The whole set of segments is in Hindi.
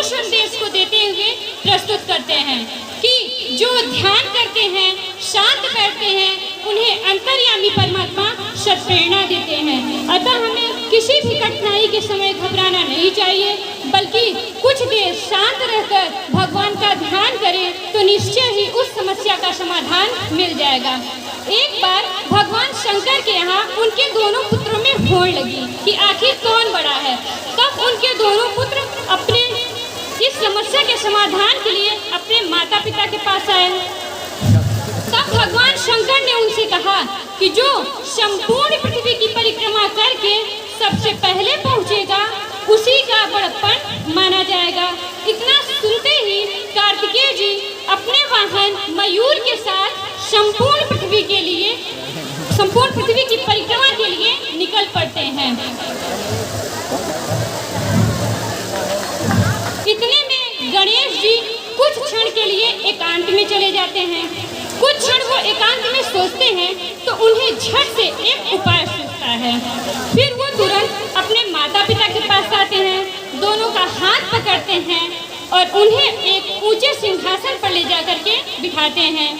गुरु संदेश को देते हुए प्रस्तुत करते हैं कि जो ध्यान करते हैं, शांत बैठते हैं, उन्हें अंतर्यामी परमात्मा सत्प्रेरणा देते हैं। अतः हमें किसी भी कठिनाई के समय घबराना नहीं चाहिए, बल्कि कुछ देर शांत रहकर भगवान का ध्यान करें तो निश्चय ही उस समस्या का समाधान मिल जाएगा। एक बार भगवान शंकर के यहाँ उनके दोनों पुत्रों में होड़ लगी कि आखिर कौन बड़ा है। तब उनके दोनों पुत्र अपने इस समस्या के समाधान के लिए अपने माता पिता के पास आए। तब भगवान शंकर ने उनसे कहा कि जो संपूर्ण पृथ्वी की परिक्रमा करके सबसे पहले पहुंचेगा उसी का बड़प्पन माना जाएगा। इतना सुनते ही कार्तिकेय जी अपने वाहन मयूर के साथ संपूर्ण पृथ्वी की परिक्रमा के लिए निकल पड़ते हैं। इतने में गणेश जी कुछ क्षण के लिए एकांत में चले जाते हैं। कुछ क्षण वो एकांत में सोचते हैं तो उन्हें झट से एक उपाय सूझता है। फिर वो तुरंत अपने माता पिता के पास आते हैं, दोनों का हाथ पकड़ते हैं और उन्हें एक ऊंचे सिंहासन पर ले जाकर के बिठाते हैं।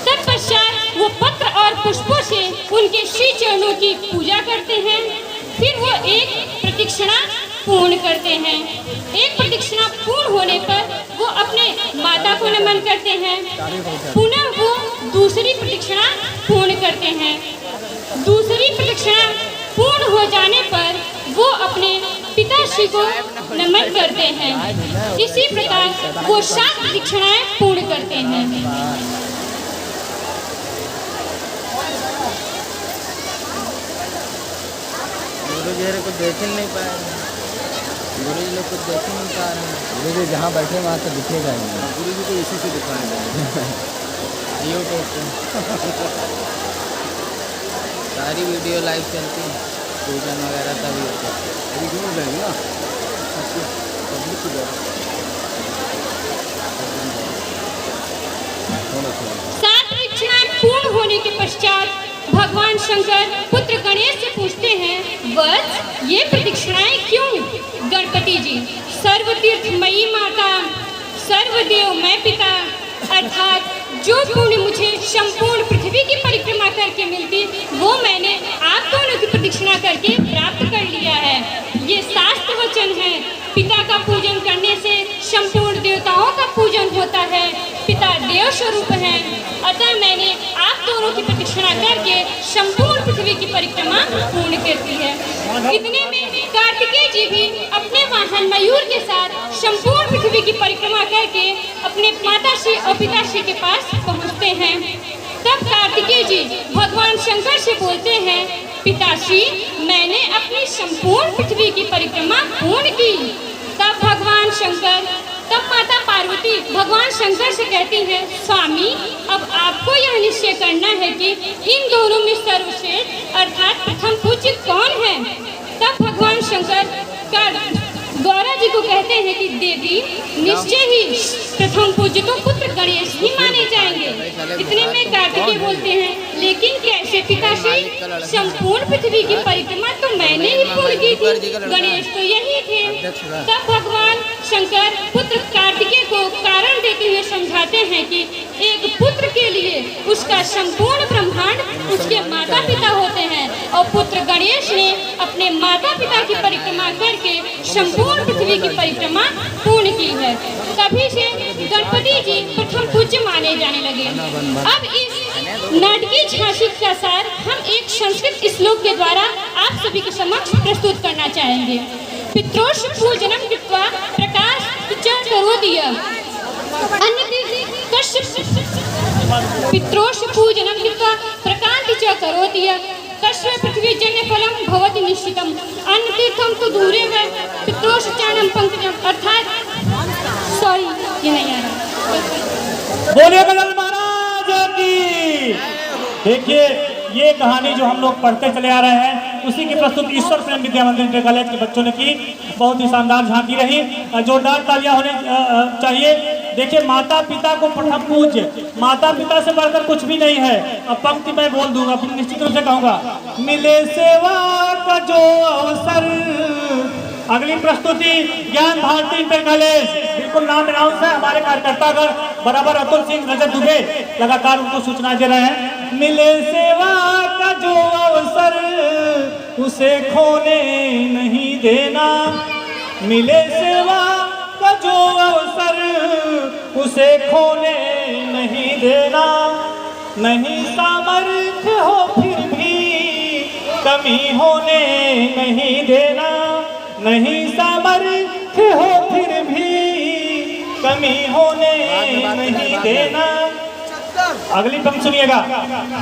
तत्पश्चात वो पत्र और पुष्पों से उनके श्री चरणों की पूजा करते हैं। फिर वो एक प्रदक्षिणा पूर्ण करते हैं। एक प्रदक्षिणा पूर्ण होने पर वो अपने माता को नमन करते हैं। पुनः वो दूसरी प्रदक्षिणा पूर्ण करते हैं। दूसरी प्रदक्षिणा पूर्ण हो जाने पर वो अपने पिताश्री को नमन करते हैं। इसी प्रकार वो 7 प्रदक्षिणाएं पूर्ण करते हैं। गुरु जी को देख नहीं पाए, गुरु जी लोग कुछ देख नहीं पा रहे हैं। गुरु जी जहाँ बैठे वहाँ तो दिखेगा ही नहीं। गुरु जी को इसी से दिखाएंगे यूट्यूब पे सारी वीडियो लाइव चलती है, पूजन वगैरह सभी होता है। अभी क्यों जाएंगे ना पब्लिक की जगह। 7 प्रदक्षिणाएं पूर्ण होने के पश्चात भगवान शंकर पुत्र गणेश से पूछते हैं, वत्स ये प्रदक्षिणाएं क्यों? गणपति जी, सर्वतीर्थमयी माता, सर्वदेवमय पिता, अर्थात जो पुण्य मुझे संपूर्ण पृथ्वी की परिक्रमा करके मिलती वो मैंने आप दोनों की प्रदक्षिणा करके प्राप्त कर लिया है। ये शास्त्र वचन है। पिता का पूजन करने से संपूर्ण देवताओं का पूजन होता है। पिता देव स्वरूप हैं। अतः मैंने आप दोनों की प्रदक्षिणा करके संपूर्ण पृथ्वी की परिक्रमा पूर्ण कर दी है। इतने में कार्तिकेय जी भी अपने वाहन मयूर के साथ संपूर्ण पृथ्वी की परिक्रमा करके अपने माताश्री और पिताश्री के पास पहुंचते हैं। तब कार्तिकेय जी भगवान शंकर से बोलते हैं, पिताश्री मैंने अपनी संपूर्ण पृथ्वी की परिक्रमा पूर्ण की। तब माता पार्वती भगवान शंकर से कहती है, स्वामी अब आपको यह निश्चय करना है कि इन दोनों में सर्वश्रेष्ठ अर्थात प्रथम पूज्य कौन है। तब भगवान शंकर गौरा जी को कहते हैं कि देवी निश्चय ही प्रथम पूज्य तो पुत्र गणेश ही माने जाएंगे। इतने में कार्तिकेय बोलते हैं, लेकिन कैसे पिताश्री, संपूर्ण पृथ्वी की परिक्रमा तो मैंने ही पूर्ण की थी, गणेश तो यही थे। तब भगवान शंकर पुत्र कार्तिकेय को कारण देते हुए समझाते हैं कि एक पुत्र के लिए उसका संपूर्ण ब्रह्मांड उसके माता पिता होते हैं और पुत्र गणेश ने अपने माता पिता की परिक्रमा करके संपूर्ण पृथ्वी की परिक्रमा पूर्ण की है। तभी से गणपति जी प्रथम पूज्य माने जाने लगे। अब इस नाटकीय झांसी का सार हम एक संस्कृत श्लोक के द्वारा आप सभी के समक्ष प्रस्तुत करना चाहेंगे। पितरोष पूजनम कृत्वा प्रकाश च करोति पितरोष पूजनम कृत्वा प्रकाश च करोति कस्य पृथ्वी जन्य फलम भवति निश्चितम अन्न तीर्थम तो दूरे है पितरोष चाणम पंकजम। अर्थात सॉरी ये नहीं आ रहा। बोलिए गजानन महाराज की। देखिए ये कहानी जो हम लोग पढ़ते चले आ रहे हैं उसी की प्रस्तुत ईश्वर प्रेम विद्या मंदिर इंटर कॉलेज के बच्चों ने की। बहुत ही शानदार झांकी रही, जोरदार तालियां होने चाहिए। देखिए माता पिता को प्रथम पूज्य, माता पिता से बढ़कर कुछ भी नहीं है। अब पंक्ति मैं बोल दूंगा, फिर निश्चित रूप से कहूंगा, मिले सेवा का जो अवसर अगली प्रस्तुति ज्ञान भारती इंटर कॉलेज, बिल्कुल नाम अनाउंस है। हमारे कार्यकर्तागण बराबर अतुल सिंह, रजत दुबे लगातार उनको सूचना दे रहे हैं। मिले सेवा का जो अवसर उसे खोने नहीं देना, मिले सेवा का जो अवसर उसे खोने नहीं देना, नहीं सामर्थ्य हो फिर भी कमी होने नहीं देना, नहीं सामर्थ्य हो फिर भी कमी होने नहीं देना। अगली पंक्ति सुनिएगा।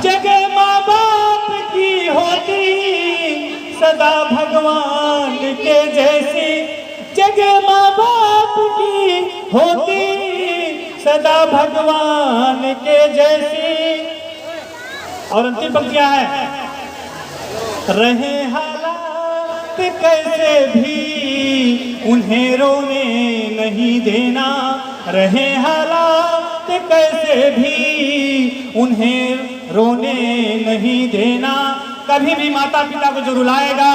जगह माँ बाप की होती सदा भगवान के जैसी, जगह माँ बाप की होती सदा भगवान के जैसी। और अंतिम पंक्तियां है। रहे हालात कैसे भी उन्हें रोने नहीं देना, रहे हालात कैसे भी उन्हें रोने नहीं देना। कभी भी माता पिता को जो रुलाएगा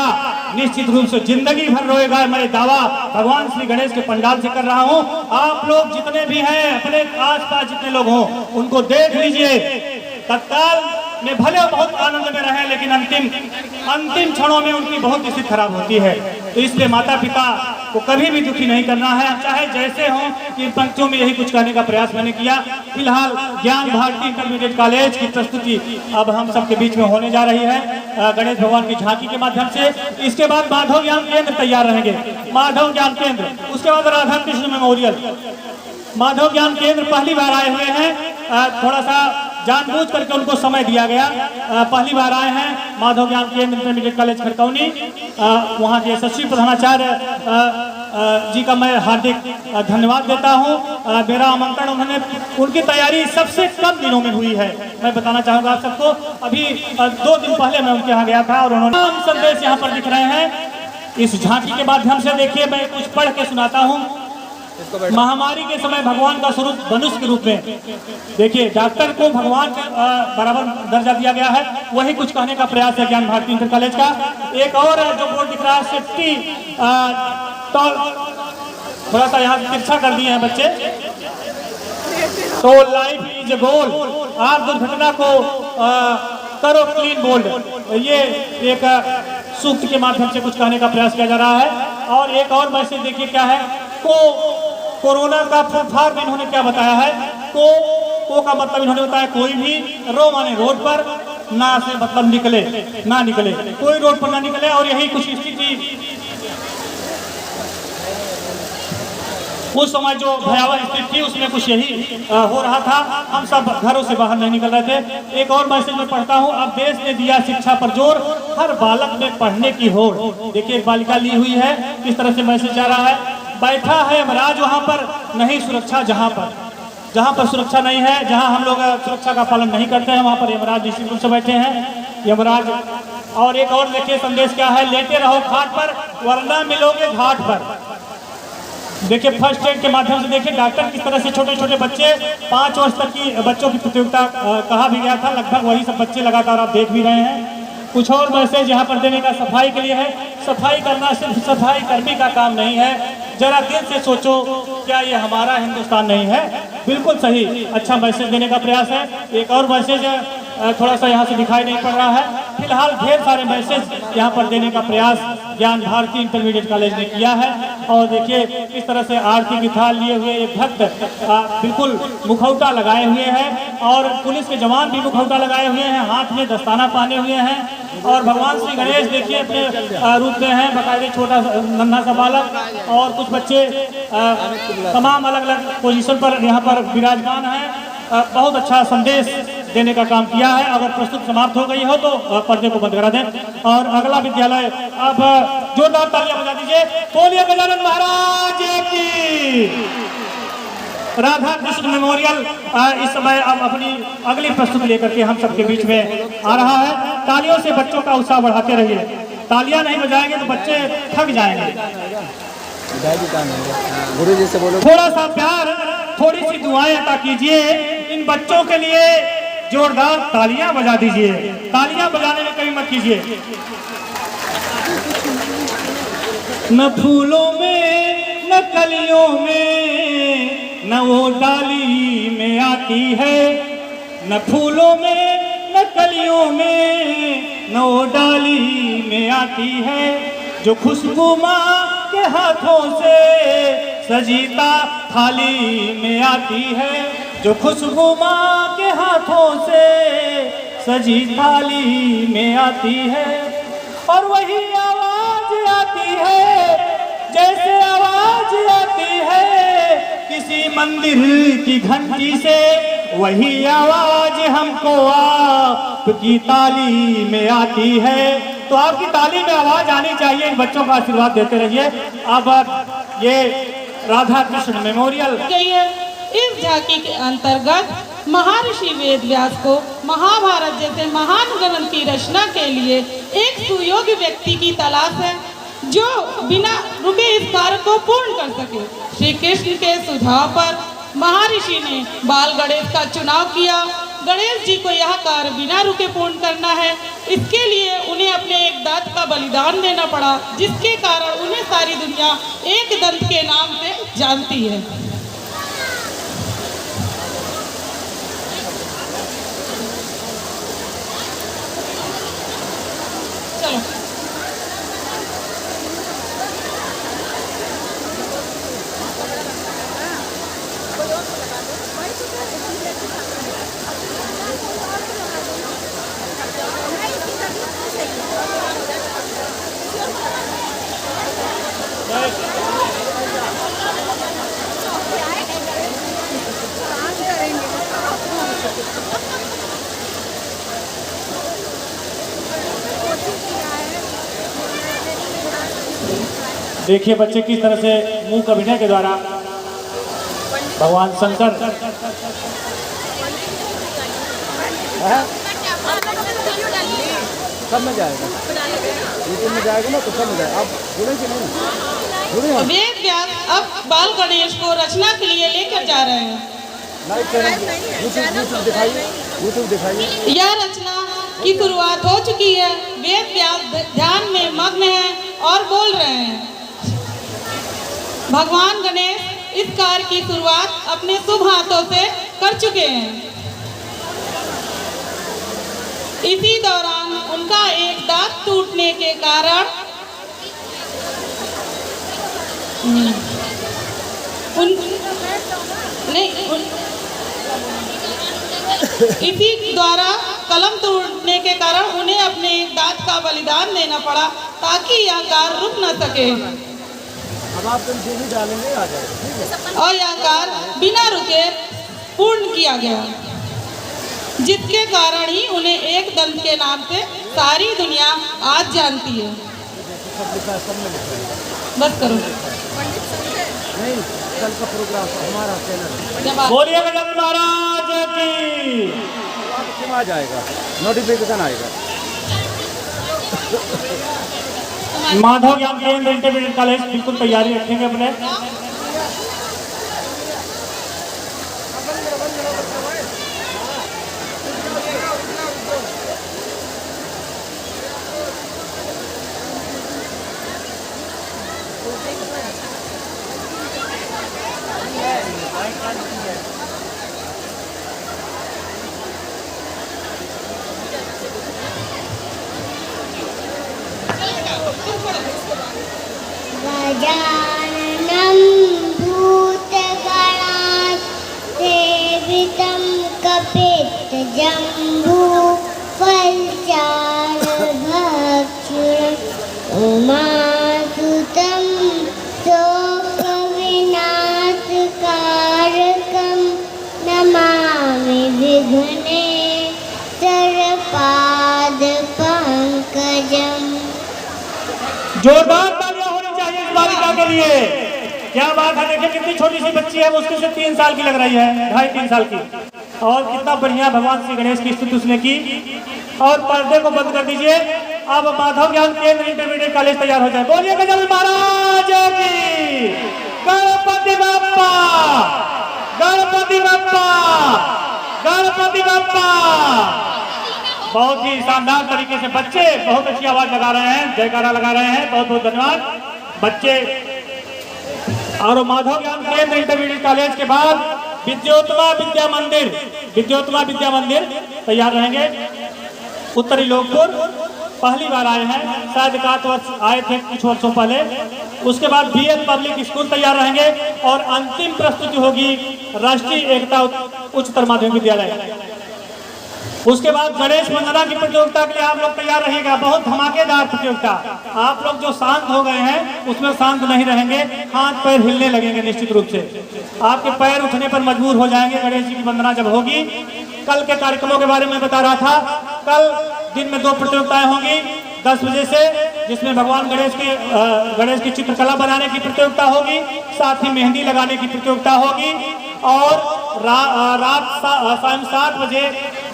निश्चित रूप से जिंदगी भर रोएगा। मैं दावा भगवान श्री गणेश के पंडाल से कर रहा हूं। आप लोग जितने भी हैं, अपने आसपास जितने लोग हों, उनको देख लीजिए। तत्काल में भले बहुत आनंद में रहे, लेकिन अंतिम क्षणों में उनकी बहुत स्थिति खराब होती है। तो इसलिए माता पिता को कभी भी दुखी नहीं करना है, चाहे जैसे हो। इन पंक्तियों में यही कुछ कहने का प्रयास मैंने किया। फिलहाल ज्ञान भारती इंटरमीडिएट कॉलेज की प्रस्तुति अब हम सबके बीच में होने जा रही है गणेश भगवान की झांकी के माध्यम से। इसके बाद माधव ज्ञान केंद्र तैयार रहेंगे, माधव ज्ञान केंद्र। उसके बाद राधा कृष्ण मेमोरियल। माधव ज्ञान केंद्र पहली बार आए हुए हैं, थोड़ा सा जानबूझ करके उनको समय दिया गया। पहली बार आए हैं माधव ज्ञान केंद्र इंटरमीडिएट कॉलेज खड़कौनी। वहाँ के यशस्वी प्रधानाचार्य जी का मैं हार्दिक धन्यवाद देता हूँ। मेरा आमंत्रण उन्होंने, उनकी तैयारी सबसे कम दिनों में हुई है। मैं बताना चाहूँगा आप सबको, अभी 2 दिन पहले मैं उनके यहाँ गया था और उन्होंने संदेश यहाँ पर दिख रहे हैं। इस झांकी के माध्यम से देखिए, मैं कुछ पढ़ के सुनाता हूँ। महामारी के समय भगवान का स्वरूप मनुष्य के रूप में, देखिए डॉक्टर को भगवान के बराबर दर्जा दिया गया है। वही कुछ कहने का प्रयास है ज्ञान भारती इंटर कॉलेज का। एक और जो बोर्ड दिख रहा है, सेफ्टी थोड़ा सा यहाँ तिरछा कर दिए हैं बच्चे। तो लाइफ इज ए गोल, आप दुर्घटना को करो क्लीन बोल्ड, ये एक सूक्त के माध्यम से कुछ कहने का प्रयास किया जा रहा है। और एक और मैसेज देखिए क्या है। कोरोना का फुफार में इन्होंने क्या बताया है। को का मतलब इन्होंने बताया कोई भी, रो माने रोड पर, ना से मतलब निकले, ना निकले, कोई रोड पर ना निकले। और यही कुछ स्थिति उस समय जो भयावह स्थिति थी उसमें कुछ यही हो रहा था। हम सब घरों से बाहर नहीं निकल रहे थे। एक और मैसेज मैं पढ़ता हूँ। अब देश ने दिया शिक्षा पर जोर, हर बालक में पढ़ने की होड़। देखिए एक बालिका ली हुई है, किस तरह से मैसेज जा रहा है। बैठा है यमराज वहाँ पर, नहीं सुरक्षा जहाँ पर सुरक्षा नहीं है, जहाँ हम लोग सुरक्षा का पालन नहीं करते हैं, वहाँ पर यमराज निश्चित रूप से बैठे हैं, यमराज। और एक और देखिए संदेश क्या है। लेटे रहो खाट पर वरना मिलोगे घाट पर। देखिए फर्स्ट एड के माध्यम से देखिए डॉक्टर किस तरह से छोटे छोटे बच्चे, 5 वर्ष तक की बच्चों की प्रतियोगिता कहा भी गया था, लगभग वही सब बच्चे लगातार आप देख भी रहे हैं। कुछ और मैसेज यहाँ पर देने का सफाई के लिए है। सफाई करना सिर्फ सफाई कर्मी का काम नहीं है। जरा दिल से सोचो, क्या ये हमारा हिंदुस्तान नहीं है? बिल्कुल सही, अच्छा मैसेज देने का प्रयास है। एक और मैसेज थोड़ा सा यहाँ से दिखाई नहीं पड़ रहा है। फिलहाल ढेर सारे मैसेज यहाँ पर देने का प्रयास ज्ञान भारती इंटरमीडिएट कॉलेज ने किया है। और देखिए किस तरह से आरती की थाल लिए हुए एक भक्त बिल्कुल मुखौटा लगाए हुए हैं, और पुलिस के जवान भी मुखौटा लगाए हुए हैं, हाथ में दस्ताना पहने हुए हैं। और भगवान श्री गणेश देखिए अपने रूप में हैं, बाकायदे छोटा नन्हा सा बालक और कुछ बच्चे तमाम अलग अलग पोजीशन पर यहाँ पर विराजमान हैं। बहुत अच्छा संदेश देने का काम किया है। अगर प्रस्तुत समाप्त हो गई हो तो पर्दे को बंद करा दें। और अगला विद्यालय, अब जोरदार तालियां बजा दीजिए। बोलिए गजानन महाराज की। राधा कृष्ण मेमोरियल इस समय अब अपनी अगली प्रस्तुति लेकर के हम सबके बीच में आ रहा है। तालियों से बच्चों का उत्साह बढ़ाते रहिए। तालियां नहीं बजाएंगे तो बच्चे थक जाएंगे। गुरु जी से बोलो, थोड़ा सा प्यार, थोड़ी सी दुआएं अता कीजिए। इन बच्चों के लिए जोरदार तालियां बजा दीजिए। तालियां बजाने में कमी मत कीजिए। न फूलों में न कलियों में न वो डाली में आती है, न फूलों में न कलियों में न वो डाली में आती है, जो खुशबू माँ के हाथों से सजीता थाली में आती है, जो खुशबू माँ के हाथों से सजी थाली में आती है। और वही आवाज आती है जैसे आवाज आती है किसी मंदिर की घंटी से, वही आवाज हमको आपकी ताली में आती है। तो आपकी ताली में आवाज आनी चाहिए। इन बच्चों का आशीर्वाद देते रहिए। अब ये राधा कृष्ण मेमोरियल गई है। इस झांकी के अंतर्गत महर्षि वेद व्यास को महाभारत जैसे महान ग्रंथ की रचना के लिए एक सुयोग्य व्यक्ति की तलाश है जो बिना रुके इस कार्य को पूर्ण कर सके। श्री कृष्ण के सुझाव पर महर्षि ने बाल गणेश का चुनाव किया। गणेश जी को यह कार्य बिना रुके पूर्ण करना है। इसके लिए उन्हें अपने एक दांत का बलिदान देना पड़ा, जिसके कारण उन्हें सारी दुनिया एक दंत के नाम से जानती है। चलो देखिए बच्चे किस तरह से मुंह के अभिनय के द्वारा भगवान शंकर सब में जाएगा, यूट्यूब में जाएगा ना तो सब में जाएगा। आप जुड़ेंगे नहीं? वेद व्यास अब बाल गणेश को रचना के लिए लेकर जा रहे हैं। यूट्यूब दिखाइए, यूट्यूब दिखाइए। यह रचना की शुरुआत हो चुकी है। वेद व्यास ध्यान में मग्न हैं और बोल रहे हैं। भगवान गणेश इस कार्य की शुरुआत अपने शुभ हाथों से कर चुके हैं। इसी दौरान उनका एक दांत टूटने के कारण इसी द्वारा कलम टूटने के कारण उन्हें अपने एक दांत का बलिदान देना पड़ा ताकि यह कार्य रुक न सके। अब आप जो भी डालेंगे आ जाएगा। और यह कार्य बिना रुके पूर्ण किया गया, जिसके कारण ही उन्हें एक दंत के नाम से सारी दुनिया आज जानती है। बस करो। नहीं, कल का प्रोग्राम हमारा चैनल बोलिए गजानन महाराज की। आपको आ जाएगा, नोटिफिकेशन आएगा। माधव ज्ञान केंद्र इंटरमीडिएट कॉलेज बिल्कुल तैयारी रखेंगे अपने। गजाननं भूतगणासेवितं कपित्थजम्बूफलचारुभक्षणम् उमासुतं शोकविनाशकारकं नमामि विघ्नेश्वरपादपङ्कजम्। जोरदार तालियां होनी चाहिए इस बालिका के लिए। क्या बात है, देखिए कितनी छोटी सी बच्ची है, मुश्किल से 3 साल की लग रही है, 2.5-3 साल की, और कितना बढ़िया भगवान श्री गणेश की स्तुति उसने की। और पर्दे को बंद कर दीजिए। अब माधव ज्ञान केंद्र इंटरमीडिएट कॉलेज तैयार हो जाए। बोलिए गजानन महाराज की। गणपति बप्पा, गणपति बप्पा, गणपति बप्पा। बहुत ही शानदार तरीके से बच्चे बहुत अच्छी आवाज लगा रहे हैं, जयकारा लगा रहे हैं। बहुत बहुत धन्यवाद। बच्चे और माधव ज्ञान केंद्र इंटरमीडिएट कॉलेज के बाद विद्योत्तमा विद्या मंदिर तैयार रहेंगे। उत्तरी लोकपुर पहली बार आए हैं, शायद 1 वर्ष आए थे कुछ वर्षों पहले। उसके बाद बीएल पब्लिक स्कूल तैयार रहेंगे और अंतिम प्रस्तुति होगी राष्ट्रीय एकता उच्चतर माध्यमिक विद्यालय। उसके बाद गणेश वंदना की प्रतियोगिता के लिए आप लोग तैयार रहिएगा। बहुत धमाकेदार प्रतियोगिता। आप लोग जो शांत हो गए हैं उसमें शांत नहीं रहेंगे, हाथ पैर हिलने लगेंगे निश्चित रूप से। आपके पैर उठने पर मजबूर हो जाएंगे गणेश जी की वंदना जब होगी। कल के कार्यक्रमों के बारे में बता रहा था। कल दिन में 2 प्रतियोगिताएं होंगी 10 बजे से, जिसमें भगवान गणेश की चित्रकला बनाने की प्रतियोगिता होगी, साथ ही मेहंदी लगाने की प्रतियोगिता होगी और रात शाम 7 बजे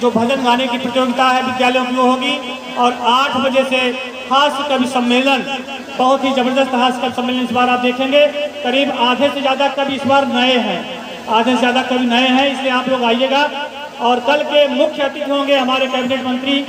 जो भजन गाने की प्रतियोगिता है विद्यालयों की वो होगी। और 8 बजे से हास्य कवि सम्मेलन, बहुत ही जबरदस्त हास्य कवि सम्मेलन इस बार आप देखेंगे। करीब आधे से ज़्यादा कवि इस बार नए हैं, आधे से ज़्यादा कवि नए हैं, इसलिए आप लोग आइएगा। और कल के मुख्य अतिथि होंगे हमारे कैबिनेट मंत्री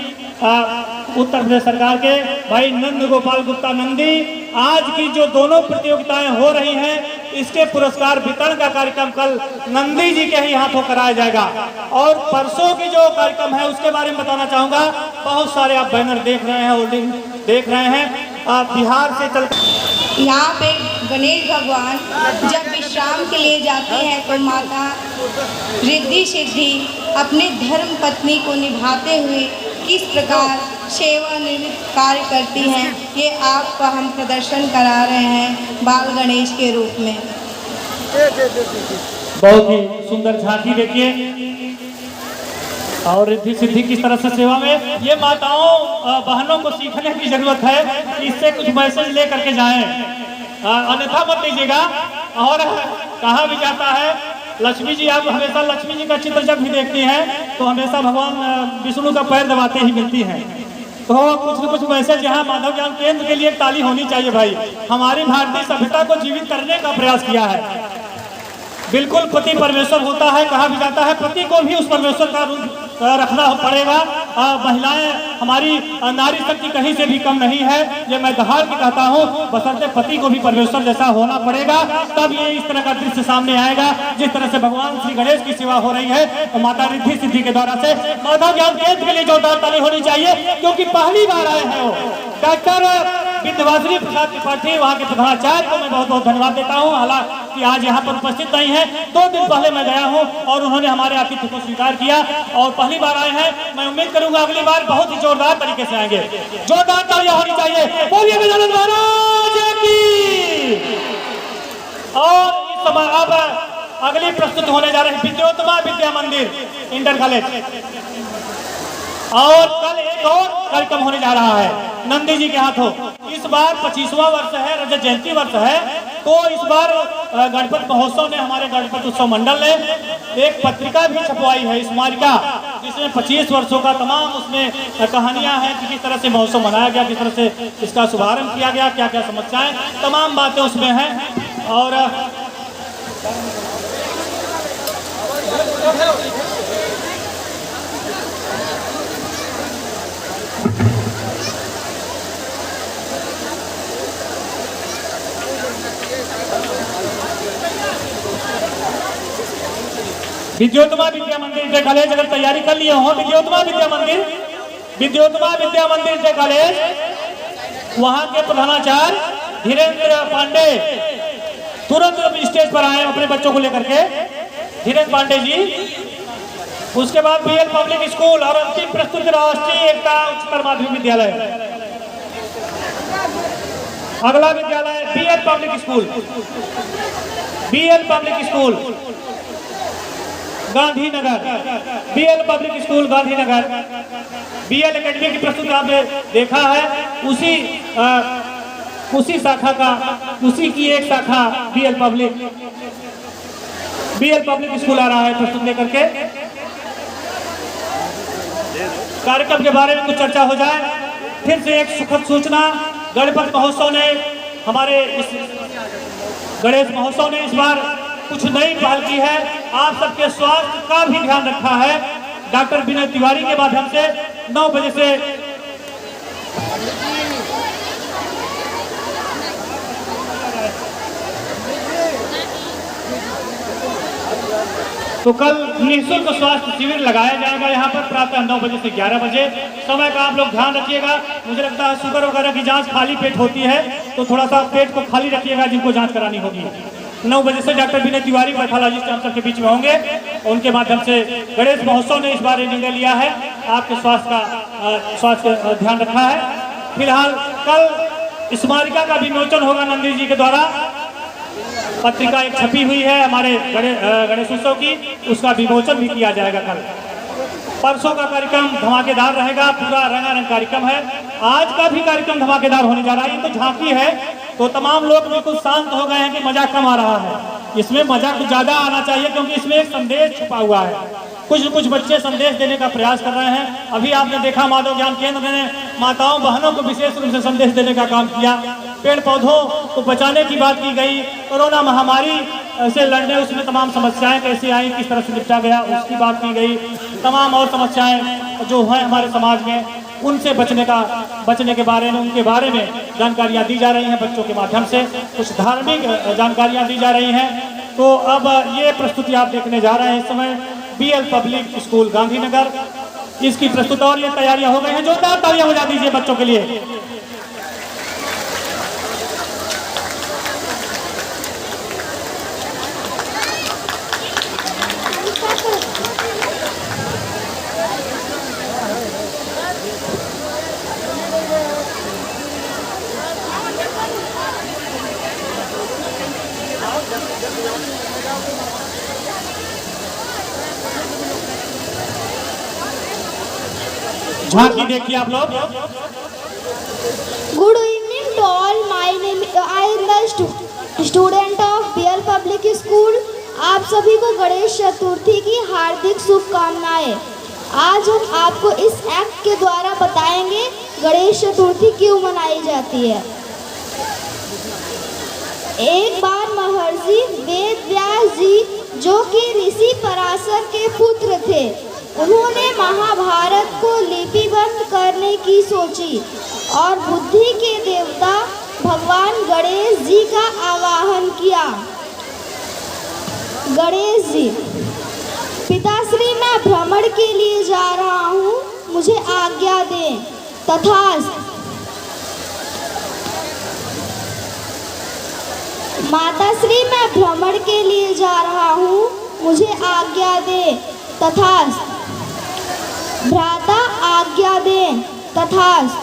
उत्तर प्रदेश सरकार के भाई नंद गोपाल गुप्ता नंदी। आज की जो दोनों प्रतियोगिताएं हो रही हैं इसके पुरस्कार वितरण का कार्यक्रम कल नंदी जी के ही हाथों कराया जाएगा। और परसों की जो कार्यक्रम है उसके बारे में बताना चाहूँगा। बहुत सारे आप बैनर देख रहे हैं, होर्डिंग देख रहे हैं। बिहार से चल यहाँ पे गणेश भगवान जब विश्राम के लिए जाते हैं तो माता रिद्धि सिद्धि अपने धर्म पत्नी को निभाते हुए किस प्रकार सेवानिवृत्त कार्य करती हैं, ये आपका हम प्रदर्शन करा रहे हैं बाल गणेश के रूप में। बहुत ही सुंदर झांकी देखिए। और रिद्धि सिद्धि किस तरह से सेवा में, ये माताओं बहनों को सीखने की जरूरत है कि इससे कुछ मैसेज ले करके जाएं, अन्यथा मत लीजिएगा। और कहा भी जाता है लक्ष्मी जी, आप हमेशा लक्ष्मी जी का चित्र जब भी देखती हैं तो हमेशा भगवान विष्णु का पैर दबाते ही मिलती हैं। तो कुछ न कुछ मैसेज यहाँ माधव ज्ञान केंद्र के लिए ताली होनी चाहिए भाई। हमारी भारतीय सभ्यता को जीवित करने का प्रयास किया है। बिल्कुल पति परमेश्वर होता है, कहा भी जाता है पति को भी उस परमेश्वर का रूप रखना पड़ेगा। महिलाएं हमारी नारी शक्ति कहीं से भी कम नहीं है, ये मैं दहाड़ के कहता हूँ। बशर्ते पति को भी परमेश्वर जैसा होना पड़ेगा, तब ये इस तरह का दृश्य सामने आएगा। जिस तरह से भगवान श्री गणेश की सेवा हो रही है तो माता रिद्धि सिद्धि के द्वारा से माधव ज्ञान केंद्र के लिए जोरदार ताली होनी चाहिए, क्योंकि पहली बार आए हैं वो डॉक्टर विंध्यवासिनी प्रसाद त्रिपाठी, वहाँ के प्रधानाचार्य को मैं बहुत बहुत धन्यवाद देता हूँ। हालांकि आज यहाँ पर उपस्थित नहीं है, 2 दिन पहले मैं गया हूँ और उन्होंने हमारे आतिथ्य को स्वीकार किया और पहली बार आए हैं। मैं उम्मीद करूंगा अगली बार बहुत ही जोरदार तरीके से आएंगे। जोरदार तालियां होनी चाहिए। बोलिए गजानन महाराज की। और इस समय अब अगली प्रस्तुत होने जा रही विद्योत्तमा विद्या मंदिर इंटर कॉलेज, और कल एक और कार्यक्रम होने जा रहा है नंदी जी के हाथों। इस बार 25वां वर्ष है, रजत जयंती वर्ष है, तो इस बार गणपति महोत्सव ने, हमारे गणपति उत्सव मंडल ने एक पत्रिका भी छपवाई है, स्मारिका, जिसमें 25 वर्षों का तमाम उसमें कहानियां हैं कि किस तरह से महोत्सव मनाया गया, किस तरह से इसका शुभारंभ किया गया, क्या क्या समस्याएं, तमाम बातें उसमें हैं। और विद्योत्तमा विद्या मंदिर इंटर कॉलेज अगर तैयारी कर लिए हो, विद्योत्तमा विद्या मंदिर इंटर कॉलेज, वहां के प्रधानाचार्य धीरेन्द्र पांडे तुरंत स्टेज पर आए अपने बच्चों को लेकर के, धीरेन्द्र पांडे जी। उसके बाद बीएल पब्लिक स्कूल और अंतिम प्रस्तुति राष्ट्रीय एकता उच्चतर माध्यमिक विद्यालय। अगला विद्यालय BL public school Gandhinagar, BL public school Gandhinagar. BL academy की प्रस्तुति आपने देखा है, उसी शाखा का, उसी की एक शाखा बीएल पब्लिक स्कूल आ रहा है प्रस्तुत लेकर के। कार्यक्रम के बारे में कुछ चर्चा हो जाए। फिर से एक सुखद सूचना, गणपति महोत्सव ने, हमारे इस गणेश महोत्सव ने इस बार कुछ नई पहल की है। आप सबके स्वास्थ्य का भी ध्यान रखा है। डॉक्टर विनय तिवारी के माध्यम से 9 बजे से 9 तो कल निःशुल्क स्वास्थ्य शिविर लगाया जाएगा यहाँ पर प्रातः 9 बजे से 11 बजे। समय का आप लोग ध्यान रखिएगा। मुझे लगता है शुगर वगैरह की जांच खाली पेट होती है, तो थोड़ा सा पेट को खाली रखिएगा जिनको जांच करानी होगी। 9 बजे से डॉक्टर विनय तिवारी पैथोलॉजिस्ट हम सबके बीच में होंगे। उनके माध्यम से गणेश महोत्सव ने इस बार निर्णय लिया है, आपके स्वास्थ्य का ध्यान रखा है। फिलहाल कल स्मारिका का विमोचन होगा नंदी जी के द्वारा। पत्रिका एक छपी हुई है हमारे गणेश उत्सव की, उसका विमोचन भी किया जाएगा कल। परसों का कार्यक्रम धमाकेदार रहेगा, पूरा रंगारंग कार्यक्रम है। आज का भी कार्यक्रम धमाकेदार होने जा रहा है। ये तो झांकी है, तो तमाम लोग बिल्कुल शांत हो गए हैं कि मजा कम आ रहा है। इसमें मजा कुछ ज्यादा आना चाहिए, क्योंकि इसमें एक संदेश छुपा हुआ है। कुछ बच्चे संदेश देने का प्रयास कर रहे हैं। अभी आपने देखा माधव ज्ञान केंद्र ने माताओं बहनों को विशेष रूप से संदेश देने का काम किया। पेड़ पौधों को बचाने की बात की गई। कोरोना महामारी से लड़ने, उसमें तमाम समस्याएं कैसे आई, किस तरह से निपटा गया, उसकी बात की गई। तमाम और समस्याएं जो हैं हमारे समाज में, उनसे बचने के बारे में, उनके बारे में जानकारियाँ दी जा रही हैं बच्चों के माध्यम से। कुछ धार्मिक जानकारियाँ दी जा रही हैं। तो अब ये प्रस्तुति आप देखने जा रहे हैं इस समय BL पब्लिक स्कूल गांधीनगर, इसकी प्रस्तुति और ये तैयारियां हो गई हैं। जोरदार तालियां बजा दीजिए बच्चों के लिए। झांकी देखिए आप लोग। Good evening to all. I am the student of BL Public School. आप सभी को गणेश चतुर्थी की हार्दिक शुभकामनाएं। आज हम आपको इस एक्ट के द्वारा बताएंगे गणेश चतुर्थी क्यों मनाई जाती है। एक बार महर्षि वेद व्यास जी, जो कि ऋषि पराशर के पुत्र थे, उन्होंने महाभारत को लिपिबद्ध करने की सोची और बुद्धि के देवता भगवान गणेश जी का आवाहन किया। गणेश जी, पिताश्री, मैं भ्रमण के लिए जा रहा हूँ, मुझे आज्ञा दें। तथास्तु। माताश्री, मैं भ्रमण के लिए जा रहा हूँ, मुझे आज्ञा दें। तथास्तु। भ्राता, आज्ञा दें। तथास्तु।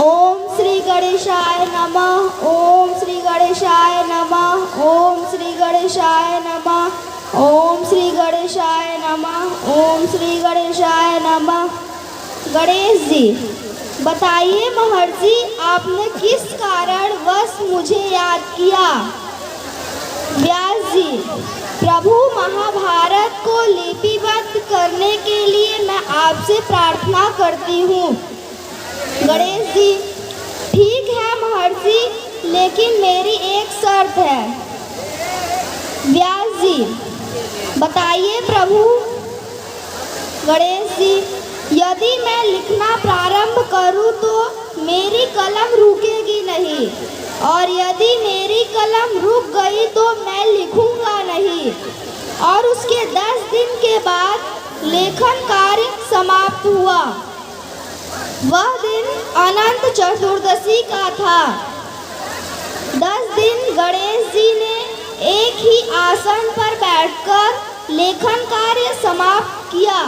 ओम श्री गणेशाय नमः। ओम श्री गणेशाय नमः। ओम श्री गणेशाय नमः। ओम श्री गणेशाय नमः। ओम श्री गणेशाय नमः। गणेश जी, बताइए महर्षि, आपने किस कारण वश मुझे याद किया। व्यास जी, प्रभु, महाभारत को लिपिबद्ध करने के लिए मैं आपसे प्रार्थना करती हूँ। गणेश जी, ठीक है महर्षि, लेकिन मेरी एक शर्त है। व्यास जी, बताइए प्रभु। गणेश जी, यदि मैं लिखना प्रारंभ करूं तो मेरी कलम रुकेगी नहीं, और यदि मेरी कलम रुक गई तो मैं लिखूंगा नहीं, और उसके 10 दिन के बाद लेखन कार्य समाप्त हुआ। वह दिन अनंत चतुर्दशी का था। 10 दिन गणेश जी ने एक ही आसन पर बैठकर लेखन कार्य समाप्त किया,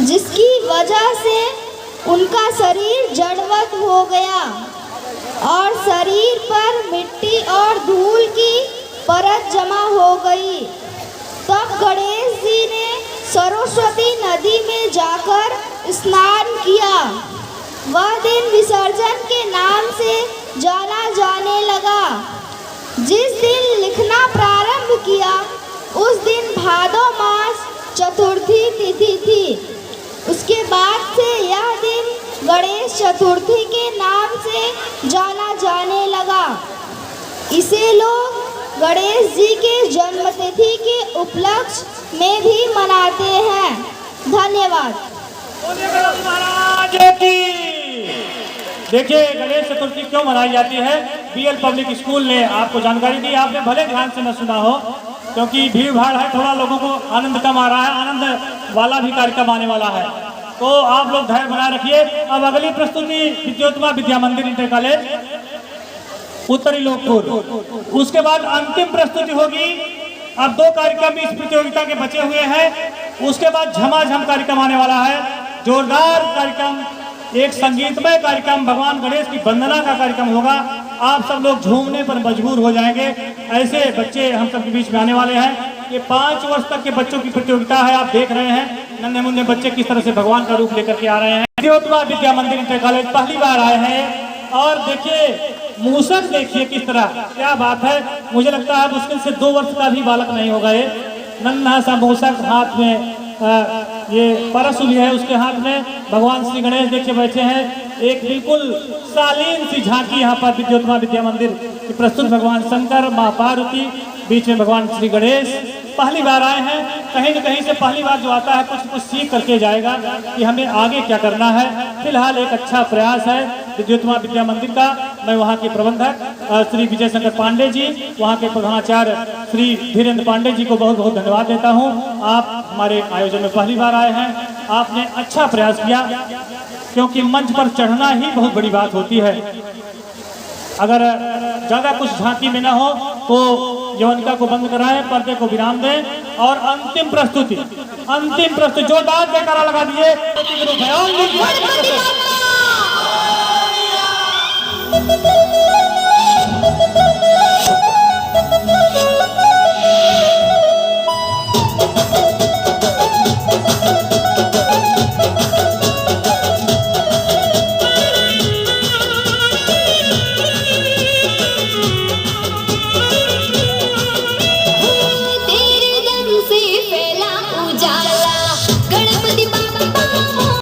जिसकी वजह से उनका शरीर जड़वत हो गया और शरीर पर मिट्टी और धूल की परत जमा हो गई। तब गणेश जी ने सरस्वती नदी में जाकर स्नान किया। वह दिन विसर्जन के नाम से जाना जाने लगा। जिस दिन लिखना प्रारंभ किया उस दिन भादो मास चतुर्थी तिथि थी। उसके बाद से यह दिन गणेश चतुर्थी के नाम से जाना जाने लगा। इसे लोग गणेश जी के जन्मतिथि के उपलक्ष्य में भी मनाते हैं। धन्यवाद। देखिए, गणेश चतुर्थी क्यों मनाई जाती है, BL पब्लिक स्कूल ने आपको जानकारी दी। आपने भले ध्यान से न सुना हो, क्योंकि भीड़ भाड़ है, थोड़ा लोगों को आनंद कम आ रहा है, आनंद वाला भी कार्यक्रम आने वाला है, तो आप लोग धैर्य बनाए रखिए। अब अगली प्रस्तुति विद्योत्तमा विद्या मंदिर इंटर कॉलेज उत्तरी लोकपुर, उसके बाद अंतिम प्रस्तुति होगी। अब 2 कार्यक्रम इस प्रतियोगिता के बचे हुए हैं, उसके बाद झमाझम कार्यक्रम आने वाला है, जोरदार कार्यक्रम, एक संगीतमय कार्यक्रम, भगवान गणेश की वंदना का कार्यक्रम होगा। आप सब लोग झूमने पर मजबूर हो जाएंगे, ऐसे बच्चे हम सब के बीच में आने वाले हैं। ये 5 वर्ष तक के बच्चों की प्रतियोगिता है, आप देख रहे हैं नन्हे मुन्ने बच्चे किस तरह से भगवान का रूप लेकर के आ रहे हैं। विद्योत्तमा विद्या मंदिर इंटर कॉलेज पहली बार आए हैं, और देखिए मूसक देखिए किस तरह, क्या बात है। मुझे लगता है मुश्किल से 2 वर्ष का भी बालक नहीं होगा ये, नन्हा सा मूसक, हाथ में ये परशु भी है उसके हाथ में। भगवान श्री गणेश देखिए बैठे हैं, एक बिल्कुल शालीन सी झांकी यहाँ पर विद्योत्तमा विद्या मंदिर की प्रस्तुत। भगवान शंकर, माँ पार्वती, बीच में भगवान श्री गणेश। पहली बार आए हैं, कहीं न कहीं से पहली बार जो आता है कुछ कुछ सीख करके जाएगा कि हमें आगे क्या करना है। फिलहाल एक अच्छा प्रयास है विद्योत्तमा विद्या मंदिर का। मैं वहाँ के प्रबंधक श्री विजय शंकर पांडे जी, वहाँ के प्रधानाचार्य श्री धीरेन्द्र पांडे जी को बहुत बहुत धन्यवाद देता हूँ। आप हमारे आयोजन में पहली बार आए हैं, आपने अच्छा प्रयास किया, क्योंकि मंच पर चढ़ना ही बहुत बड़ी बात होती है। अगर ज़्यादा कुछ झांकी में ना हो तो यवनिका को बंद कराएं, पर्दे को विराम दें, और अंतिम प्रस्तुति जोरदार जयकारा लगा दिए।